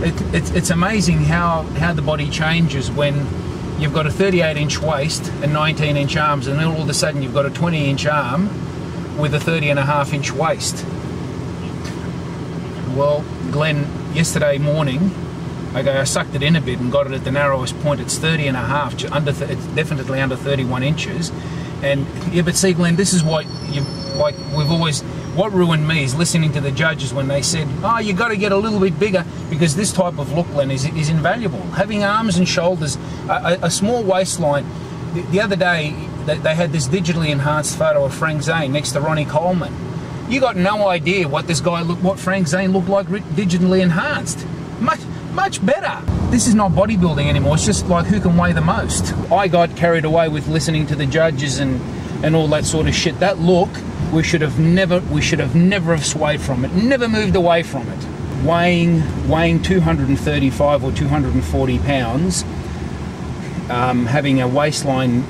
it's amazing how the body changes when you've got a 38-inch waist and 19-inch arms, and then all of a sudden you've got a 20-inch arm with a 30.5-inch waist. Well, Glenn, yesterday morning, I sucked it in a bit and got it at the narrowest point. It's 30.5, it's definitely under 31 inches. And yeah, but see, Glenn, this is what what ruined me is listening to the judges when they said, oh, you got to get a little bit bigger, because this type of look, Glenn, is invaluable. Having arms and shoulders, a small waistline. The other day, they had this digitally enhanced photo of Frank Zane next to Ronnie Coleman. You got no idea what what Frank Zane looked like digitally enhanced. Much better. This is not bodybuilding anymore. It's just like who can weigh the most. I got carried away with listening to the judges and all that sort of shit. That look, we should have never have swayed from it. Never moved away from it. Weighing 235 or 240 pounds, having a waistline,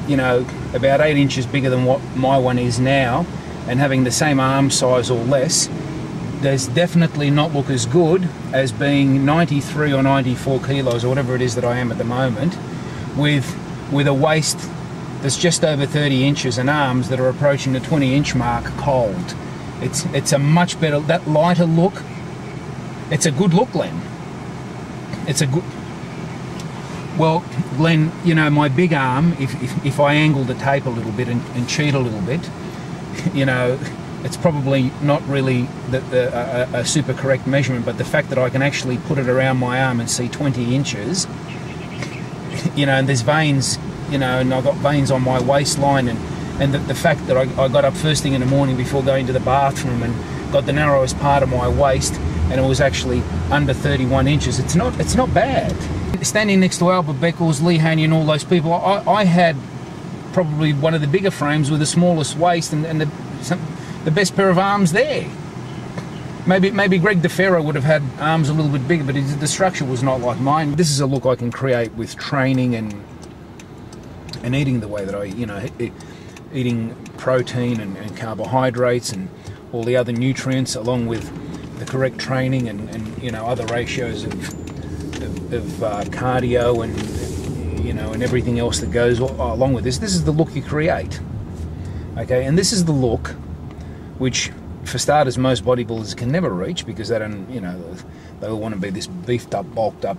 you know, about 8 inches bigger than what my one is now, and having the same arm size or less, does definitely not look as good as being 93 or 94 kilos or whatever it is that I am at the moment, with a waist that's just over 30 inches and arms that are approaching the 20-inch mark cold. It's a much better, that lighter look. It's a good look, Glenn. It's a good. Well, Glenn, you know, my big arm, if I angle the tape a little bit and cheat a little bit, you know, it's probably not really a super correct measurement, but the fact that I can actually put it around my arm and see 20 inches, you know, and there's veins, you know, and I've got veins on my waistline, and the fact that I got up first thing in the morning before going to the bathroom and got the narrowest part of my waist, and it was actually under 31 inches. It's not bad. Standing next to Albert Beckles, Lee Haney and all those people, I had probably one of the bigger frames with the smallest waist and the best pair of arms there. Maybe Greg DeFerro would have had arms a little bit bigger, but the structure was not like mine. This is a look I can create with training and eating the way that I, you know, eating protein and carbohydrates and all the other nutrients, along with the correct training and you know, other ratios of cardio and, you know, and everything else that goes along with this. This is the look you create. Okay, and this is the look which, for starters, most bodybuilders can never reach, because they don't, you know, they all want to be this beefed up, bulked up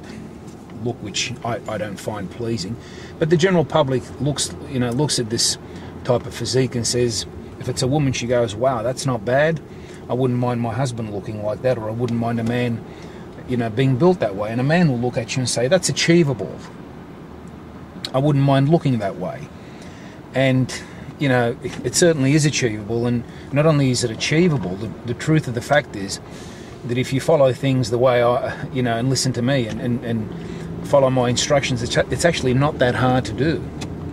look, which I don't find pleasing. But the general public looks at this type of physique and says, if it's a woman, she goes, wow, that's not bad. I wouldn't mind my husband looking like that, or I wouldn't mind a man, you know, being built that way. And a man will look at you and say, that's achievable. I wouldn't mind looking that way. And, you know, it certainly is achievable. And not only is it achievable, the truth of the fact is that if you follow things the way and listen to me and follow my instructions, it's actually not that hard to do.